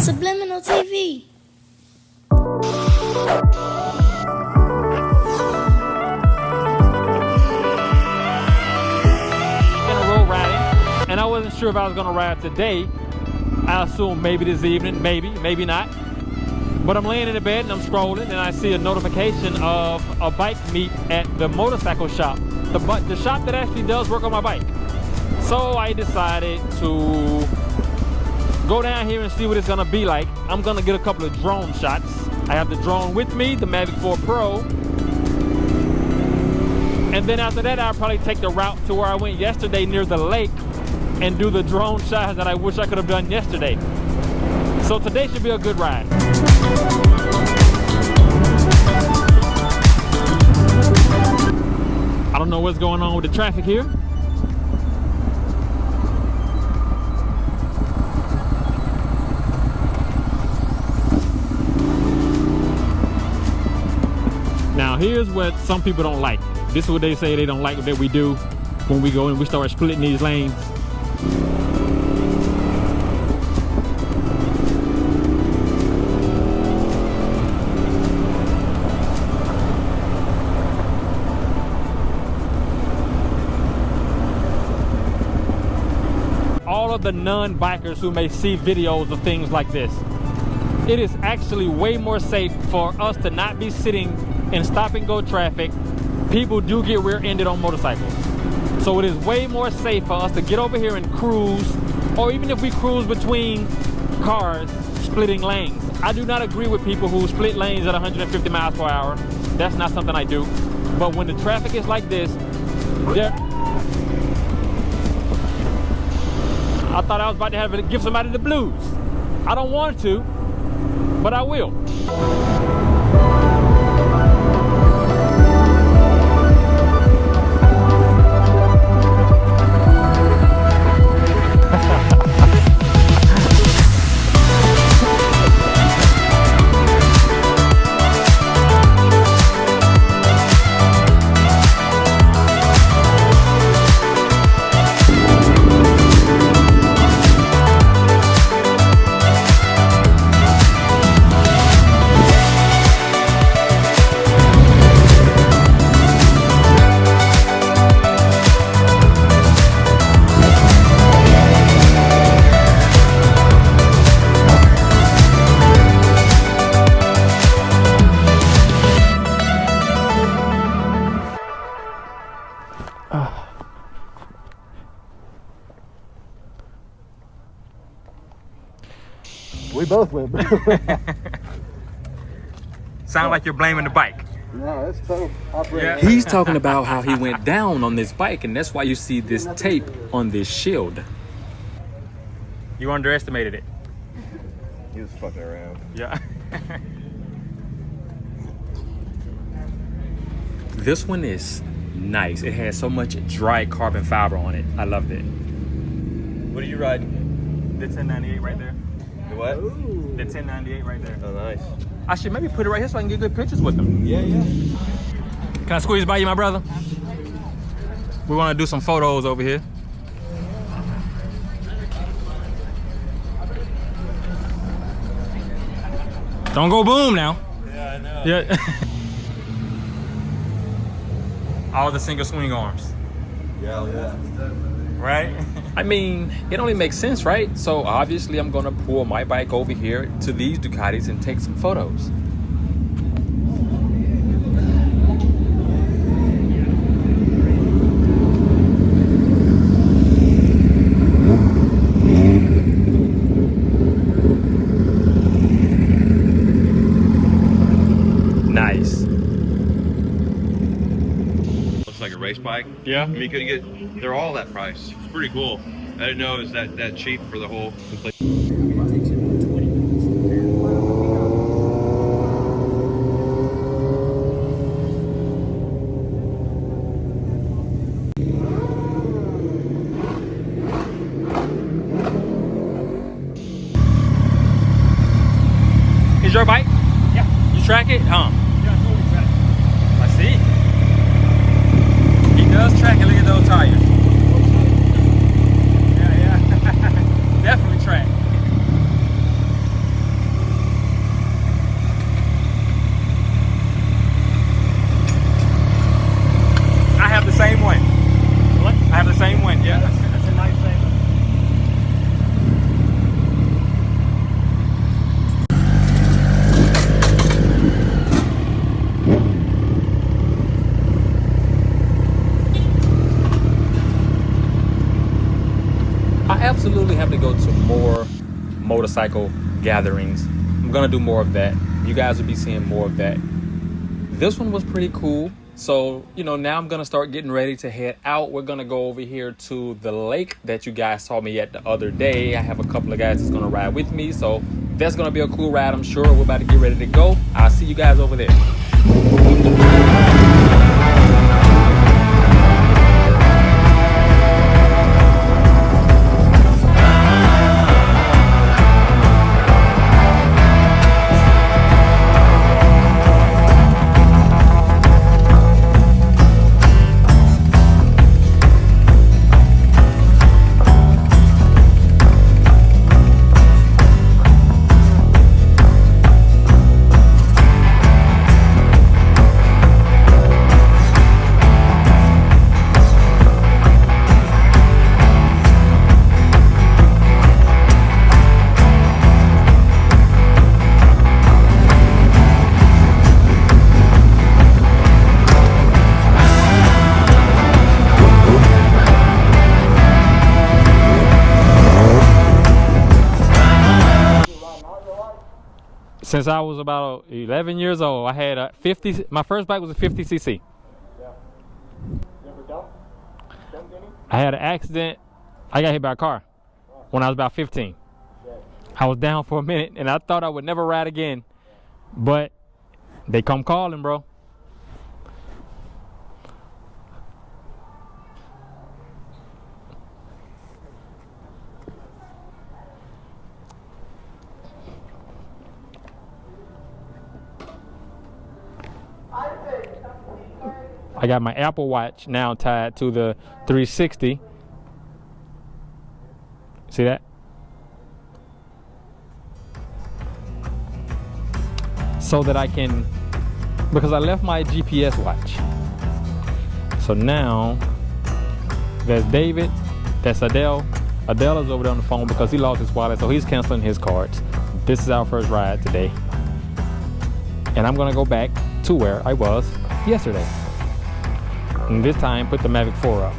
Subliminal TV. And I wasn't sure if I was gonna ride today. I assumed maybe this evening, maybe not. But I'm laying in the bed and I'm scrolling and I see a notification of a bike meet at the motorcycle shop. The shop that actually does work on my bike. So I decided to go down here and see what it's gonna be like. I'm gonna get a couple of drone shots. I have the drone with me, the Mavic 4 Pro. And then after that, I'll probably take the route to where I went yesterday near the lake and do the drone shots that I wish I could have done yesterday. So today should be a good ride. I don't know what's going on with the traffic here. Now here's what some people don't like. This is what they say they don't like that we do when we go and we start splitting these lanes. All of the non-bikers who may see videos of things like this, it is actually way more safe for us to not be sitting in stop and go traffic. People do get rear-ended on motorcycles. So it is way more safe for us to get over here and cruise, or even if we cruise between cars, splitting lanes. I do not agree with people who split lanes at 150 miles per hour. That's not something I do. But when the traffic is like this, I thought I was about to give somebody the blues. I don't want to, but I will. We both went, bro. Sound like you're blaming the bike. No, it's total operating. Yeah. He's talking about how he went down on this bike, and that's why you see this tape on this shield. You underestimated it. He was fucking around. Yeah. This one is nice. It has so much dry carbon fiber on it. I loved it. What are you riding? The 1098 right there. The what? Ooh. The 1098 right there. Oh, nice. I should maybe put it right here so I can get good pictures with them. Yeah. Can I squeeze by you, my brother? We want to do some photos over here. Don't go boom now. Yeah, I know. Yeah. All the single swing arms. Yeah. Right? I mean, it only makes sense, right? So obviously I'm gonna pull my bike over here to these Ducatis and take some photos. Nice. Looks like a race bike. Yeah. I mean, you could get, they're all that price. It's pretty cool. I didn't know it was that cheap for the whole complete. Is your bike? Yeah. You track it? Huh? Yeah, I totally track it. I see. He does track it. Look at those tires. Yeah. Definitely track. to more motorcycle gatherings. I'm gonna do more of that. You guys will be seeing more of that. This one was pretty cool. So, you know, now I'm gonna start getting ready to head out. We're gonna go over here to the lake that you guys saw me at the other day. I have a couple of guys that's gonna ride with me, so that's gonna be a cool ride, I'm sure. We're about to get ready to go. I'll see you guys over there. Since I was about 11 years old, I had a 50. My first bike was a 50cc. Yeah. You ever dumped any? I had an accident. I got hit by a car when I was about 15. Yeah. I was down for a minute, and I thought I would never ride again. But they come calling, bro. I got my Apple Watch now tied to the 360. See that? So that I can, because I left my GPS watch. So now, there's David, that's Adele. Adele is over there on the phone because he lost his wallet, so he's canceling his cards. This is our first ride today. And I'm gonna go back to where I was yesterday. And this time, put the Mavic 4 up.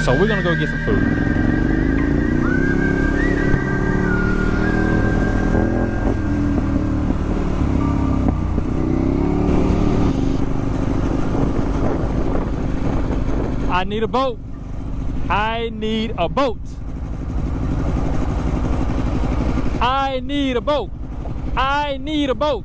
So we're gonna go get some food. I need a boat. I need a boat. I need a boat. I need a boat.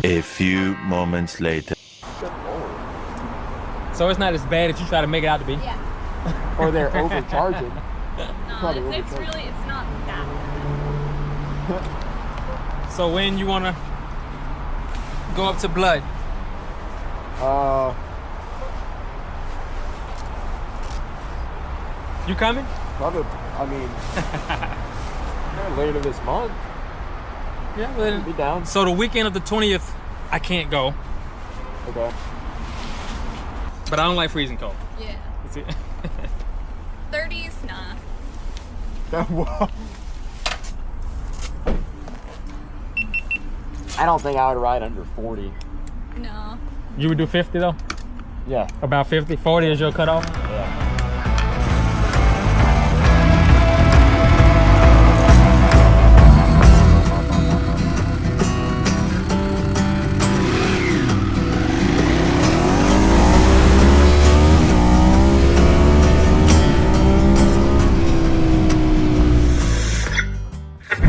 A few moments later. So it's not as bad as you try to make it out to be. Yeah. Or they're overcharging. No, it's really, it's not that bad. So when you wanna go up to Blood? You coming? Probably, I mean, later this month. Yeah, well, Be down. so the weekend of the 20th, I can't go, Okay. but I don't like freezing cold. Yeah. That's it. 30s, nah. I don't think I would ride under 40. No. You would do 50 though? Yeah. About 50? 40 is your cutoff? Yeah.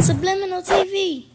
Subliminal TV.